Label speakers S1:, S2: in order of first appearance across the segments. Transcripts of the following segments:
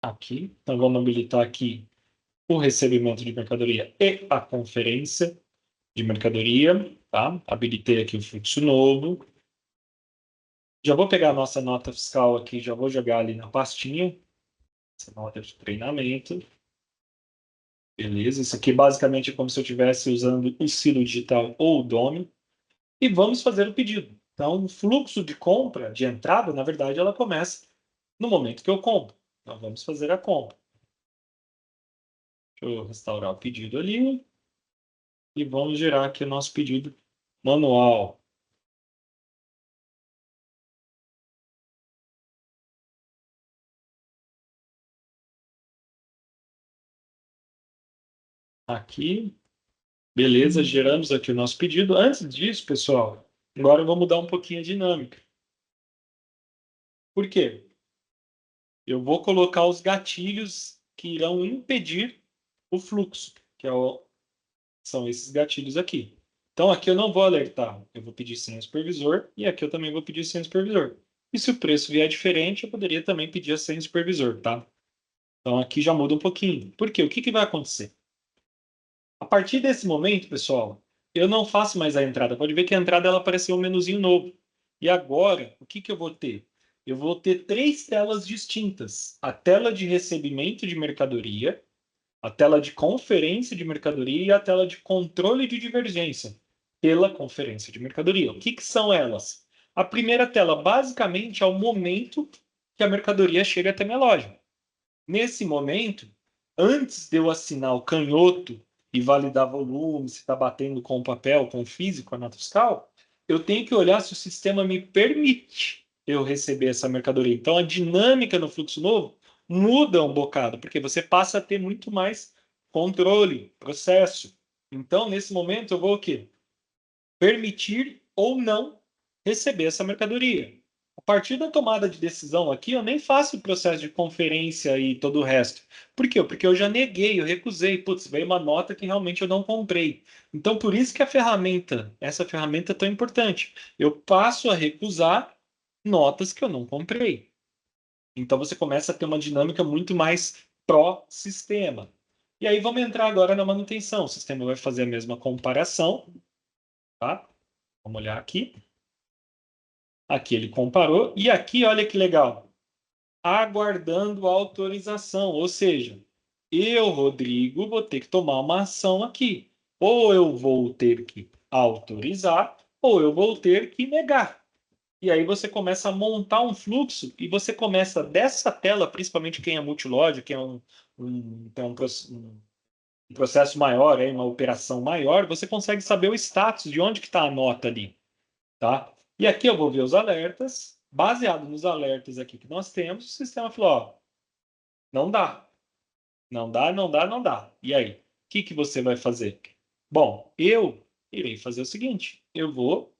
S1: aqui. Então, vamos habilitar aqui o recebimento de mercadoria e a conferência de mercadoria, tá? Habilitei aqui o fluxo novo. Já vou pegar a nossa nota fiscal aqui, já vou jogar ali na pastinha. Essa nota de treinamento. Beleza, isso aqui basicamente é como se eu estivesse usando o Silo Digital ou o Domo. E vamos fazer o pedido. Então, o fluxo de compra, de entrada, na verdade, ela começa no momento que eu compro. Então, vamos fazer a compra. Deixa eu restaurar o pedido ali. E vamos gerar aqui o nosso pedido manual. Aqui. Beleza, geramos aqui o nosso pedido. Antes disso, pessoal, agora eu vou mudar um pouquinho a dinâmica. Por quê? Eu vou colocar os gatilhos que irão impedir o fluxo, são esses gatilhos aqui. Então, aqui eu não vou alertar, eu vou pedir sem o supervisor, e aqui eu também vou pedir sem o supervisor. E se o preço vier diferente, eu poderia também pedir sem o supervisor, tá? Então, aqui já muda um pouquinho. Por quê? O que vai acontecer? A partir desse momento, pessoal, eu não faço mais a entrada. Pode ver que a entrada ela apareceu um menuzinho novo. E agora, o que eu vou ter? Eu vou ter três telas distintas. A tela de recebimento de mercadoria, a tela de conferência de mercadoria e a tela de controle de divergência pela conferência de mercadoria. O que são elas? A primeira tela, basicamente, é o momento que a mercadoria chega até minha loja. Nesse momento, antes de eu assinar o canhoto e validar volume, se está batendo com o papel, com o físico, a nota fiscal, eu tenho que olhar se o sistema me permite eu receber essa mercadoria. Então, a dinâmica no fluxo novo muda um bocado, porque você passa a ter muito mais controle, processo. Então, nesse momento, eu vou o quê? Permitir ou não receber essa mercadoria. A partir da tomada de decisão aqui, eu nem faço o processo de conferência e todo o resto. Por quê? Porque eu já neguei, eu recusei. Putz, veio uma nota que realmente eu não comprei. Então, por isso que essa ferramenta é tão importante. Eu passo a recusar notas que eu não comprei. Então, você começa a ter uma dinâmica muito mais pró-sistema. E aí, vamos entrar agora na manutenção. O sistema vai fazer a mesma comparação, tá? Vamos olhar aqui. Aqui ele comparou. E aqui, olha que legal. Aguardando autorização. Ou seja, eu, Rodrigo, vou ter que tomar uma ação aqui. Ou eu vou ter que autorizar, ou eu vou ter que negar. E aí você começa a montar um fluxo e você começa dessa tela, principalmente quem é multilógico, quem é tem um processo maior, uma operação maior, você consegue saber o status de onde que está a nota ali. Tá? E aqui eu vou ver os alertas. Baseado nos alertas aqui que nós temos, o sistema falou, ó, não dá. Não dá, não dá, não dá. E aí? O que você vai fazer? Bom, eu irei fazer o seguinte. Eu vou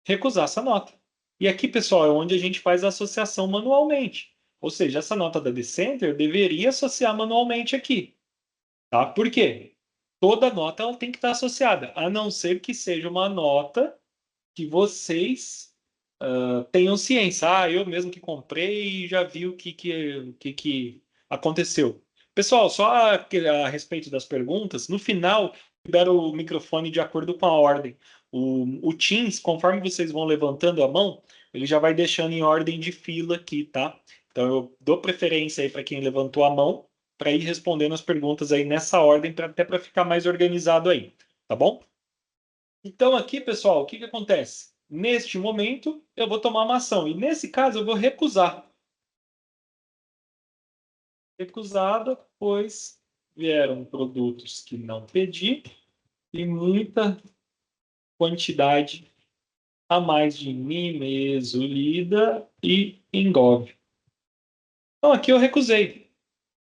S1: recusar essa nota. E aqui, pessoal, é onde a gente faz a associação manualmente. Ou seja, essa nota da Decenter deveria associar manualmente aqui. Tá? Por quê? Toda nota ela tem que estar associada, a não ser que seja uma nota que vocês tenham ciência. Ah, eu mesmo que comprei e já vi o que aconteceu. Pessoal, só a respeito das perguntas, no final, libero o microfone de acordo com a ordem. O Teams, conforme vocês vão levantando a mão, ele já vai deixando em ordem de fila aqui, tá? Então, eu dou preferência aí para quem levantou a mão, para ir respondendo as perguntas aí nessa ordem, até para ficar mais organizado aí, tá bom? Então, aqui, pessoal, o que acontece? Neste momento, eu vou tomar uma ação. E nesse caso, eu vou recusar. Recusada, pois vieram produtos que não pedi e muita quantidade a mais de nimesulida e engove. Então, aqui eu recusei.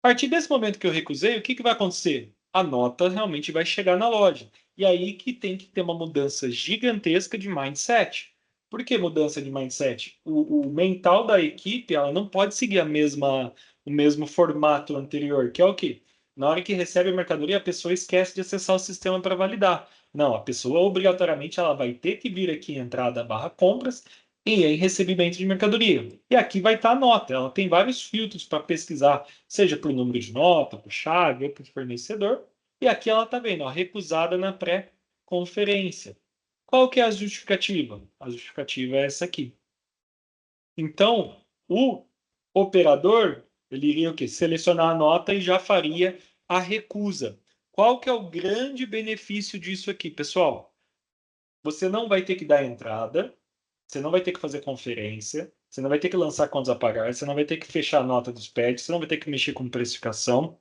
S1: A partir desse momento que eu recusei, o que vai acontecer? A nota realmente vai chegar na loja. E aí que tem que ter uma mudança gigantesca de mindset. Por que mudança de mindset? O mental da equipe ela não pode seguir o mesmo formato anterior, que é o quê? Na hora que recebe a mercadoria, a pessoa esquece de acessar o sistema para validar. Não, a pessoa obrigatoriamente ela vai ter que vir aqui em entrada barra compras e em recebimento de mercadoria. E aqui vai estar a nota. Ela tem vários filtros para pesquisar, seja por número de nota, por chave ou por fornecedor. E aqui ela está vendo, ó, recusada na pré-conferência. Qual que é a justificativa? A justificativa é essa aqui. Então, o operador, ele iria o quê? Selecionar a nota e já faria a recusa. Qual que é o grande benefício disso aqui, pessoal? Você não vai ter que dar entrada, você não vai ter que fazer conferência, você não vai ter que lançar contas a pagar, você não vai ter que fechar a nota dos pets, você não vai ter que mexer com precificação,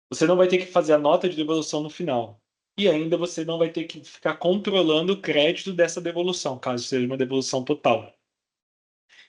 S1: você não vai ter que fazer a nota de devolução no final. E ainda você não vai ter que ficar controlando o crédito dessa devolução, caso seja uma devolução total.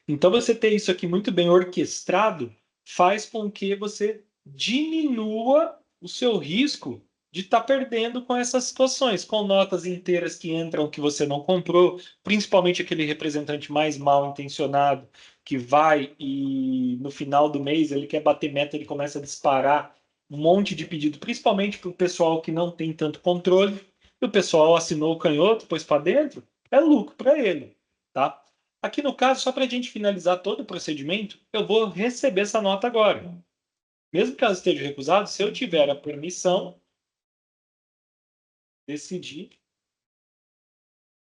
S1: Então, você ter isso aqui muito bem orquestrado faz com que você diminua o seu risco de estar perdendo com essas situações, com notas inteiras que entram que você não comprou, principalmente aquele representante mais mal intencionado que vai e no final do mês ele quer bater meta, ele começa a disparar um monte de pedido, principalmente para o pessoal que não tem tanto controle, e o pessoal assinou o canhoto, pôs para dentro, é lucro para ele, tá? Aqui no caso, só para a gente finalizar todo o procedimento, eu vou receber essa nota agora. Mesmo que ela esteja recusada, se eu tiver a permissão, decidir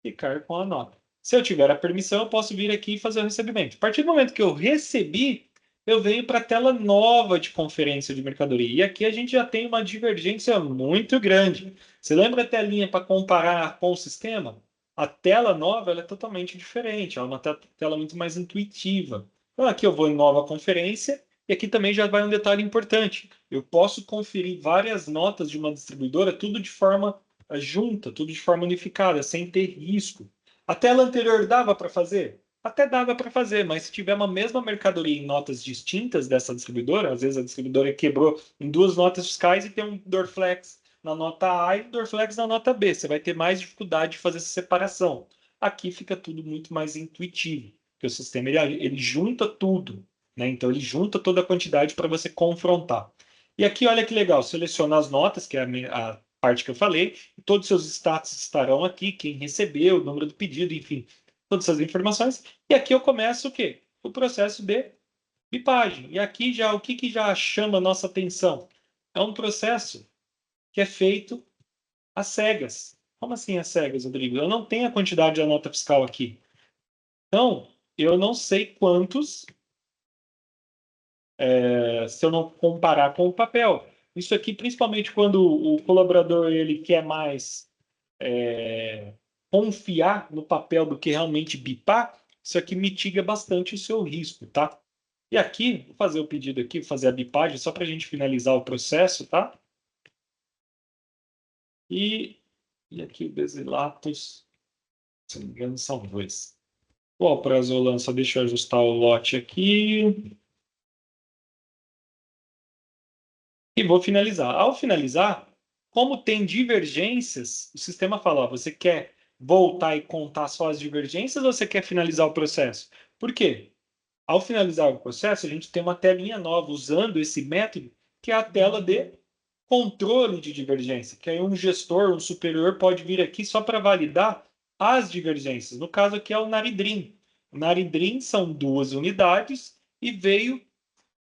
S1: ficar com a nota. Se eu tiver a permissão, eu posso vir aqui e fazer o recebimento. A partir do momento que eu recebi, eu venho para a tela nova de conferência de mercadoria. E aqui a gente já tem uma divergência muito grande. Você lembra a telinha para comparar com o sistema? A tela nova ela é totalmente diferente, ela é uma tela muito mais intuitiva. Então aqui eu vou em nova conferência e aqui também já vai um detalhe importante. Eu posso conferir várias notas de uma distribuidora, tudo de forma junta, tudo de forma unificada, sem ter risco. A tela anterior dava para fazer? Até dava para fazer, mas se tiver uma mesma mercadoria em notas distintas dessa distribuidora, às vezes a distribuidora quebrou em duas notas fiscais e tem um Dorflex na nota A e um Dorflex na nota B. Você vai ter mais dificuldade de fazer essa separação. Aqui fica tudo muito mais intuitivo, porque o sistema ele junta tudo, né? Então ele junta toda a quantidade para você confrontar. E aqui, olha que legal, seleciona as notas, que é a parte que eu falei, todos os seus status estarão aqui, quem recebeu, o número do pedido, enfim, todas essas informações. E aqui eu começo o quê? O processo de bipagem. E aqui já o que já chama a nossa atenção? É um processo que é feito às cegas. Como assim às cegas, Rodrigo? Eu não tenho a quantidade da nota fiscal aqui. Então, eu não sei quantos, se eu não comparar com o papel. Isso aqui, principalmente quando o colaborador ele quer mais confiar no papel do que realmente bipar, isso aqui mitiga bastante o seu risco, tá? E aqui, vou fazer o pedido aqui, vou fazer a bipagem só para a gente finalizar o processo, tá? E aqui o Basilatos, se não me engano, são dois. O prazolan, só deixa eu ajustar o lote aqui. E vou finalizar. Ao finalizar, como tem divergências, o sistema fala, ó, você quer voltar e contar só as divergências ou você quer finalizar o processo? Por quê? Ao finalizar o processo, a gente tem uma telinha nova usando esse método, que é a tela de controle de divergência, que aí um gestor, um superior pode vir aqui só para validar as divergências. No caso aqui é o Naridrim. O Naridrim são duas unidades e veio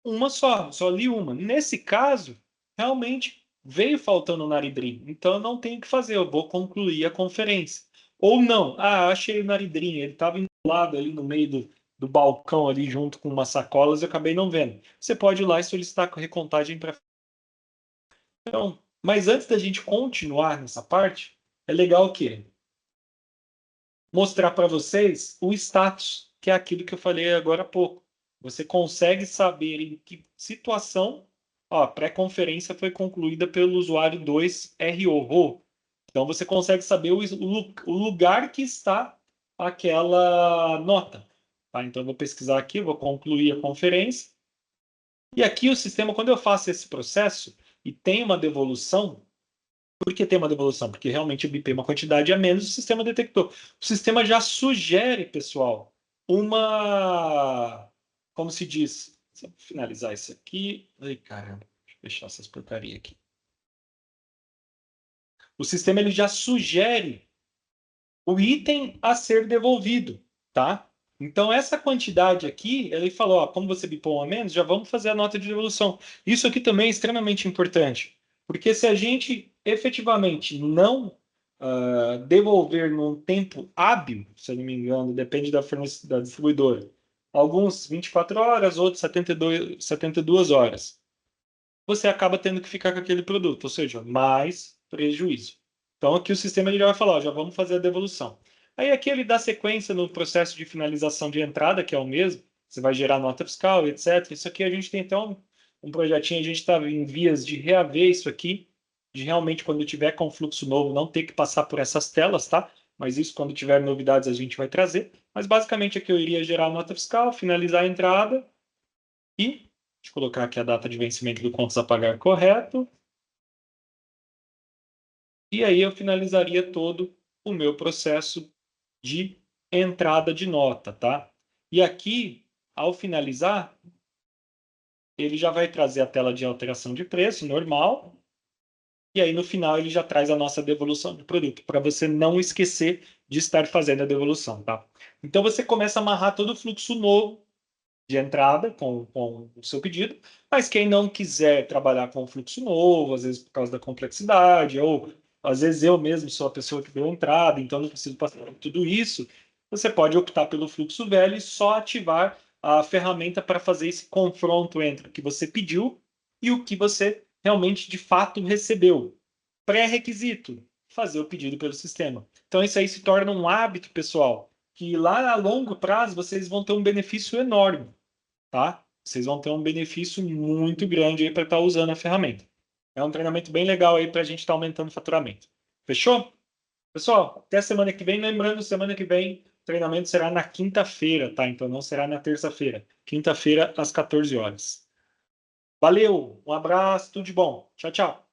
S1: uma só li uma. Nesse caso, realmente veio faltando o Naridrim, então eu não tenho o que fazer, eu vou concluir a conferência. Ou não, achei o Naridrim, ele estava enrolado ali no meio do balcão ali junto com umas sacolas, eu acabei não vendo. Você pode ir lá e solicitar a recontagem para. Então, mas antes da gente continuar nessa parte, é legal o quê? Mostrar para vocês o status, que é aquilo que eu falei agora há pouco. Você consegue saber em que situação a pré-conferência foi concluída pelo usuário 2RO. Então, você consegue saber o lugar que está aquela nota. Tá? Então, eu vou pesquisar aqui, vou concluir a conferência. E aqui o sistema, quando eu faço esse processo e tem uma devolução, por que tem uma devolução? Porque realmente eu bipei uma quantidade a menos, o sistema detectou. O sistema já sugere, pessoal, uma. Como se diz? Só finalizar isso aqui. Ai, caramba, deixa eu fechar essas porcarias aqui. O sistema ele já sugere o item a ser devolvido. tá? Então, essa quantidade aqui, ele falou, ó, como você bipou um a menos, já vamos fazer a nota de devolução. Isso aqui também é extremamente importante, porque se a gente efetivamente não devolver num tempo hábil, se eu não me engano, depende da distribuidora, alguns 24 horas, outros 72 horas, você acaba tendo que ficar com aquele produto, ou seja, mais prejuízo. Então, aqui o sistema ele já vai falar, ó, já vamos fazer a devolução. Aí aqui ele dá sequência no processo de finalização de entrada, que é o mesmo, você vai gerar nota fiscal, etc. Isso aqui a gente tem então um projetinho, a gente está em vias de reaver isso aqui, de realmente quando tiver com fluxo novo não ter que passar por essas telas, tá? Mas isso quando tiver novidades a gente vai trazer. Mas basicamente aqui eu iria gerar a nota fiscal, finalizar a entrada e deixa eu colocar aqui a data de vencimento do contas a pagar correto. E aí eu finalizaria todo o meu processo de entrada de nota, tá? E aqui, ao finalizar, ele já vai trazer a tela de alteração de preço normal. E aí, no final, ele já traz a nossa devolução do produto, para você não esquecer de estar fazendo a devolução, tá? Então, você começa a amarrar todo o fluxo novo de entrada com o seu pedido, mas quem não quiser trabalhar com o fluxo novo, às vezes por causa da complexidade, ou às vezes eu mesmo sou a pessoa que deu entrada, então não preciso passar por tudo isso, você pode optar pelo fluxo velho e só ativar a ferramenta para fazer esse confronto entre o que você pediu e o que você realmente de fato recebeu. Pré-requisito: fazer o pedido pelo sistema. Então isso aí se torna um hábito, pessoal, que lá a longo prazo vocês vão ter um benefício enorme, tá? Vocês vão ter um benefício muito grande aí para estar usando a ferramenta. É um treinamento bem legal aí para a gente estar aumentando o faturamento. Fechou? Pessoal, até semana que vem. Lembrando, semana que vem o treinamento será na quinta-feira, tá? Então não será na terça-feira. Quinta-feira, às 14 horas. Valeu, um abraço, tudo de bom. Tchau, tchau.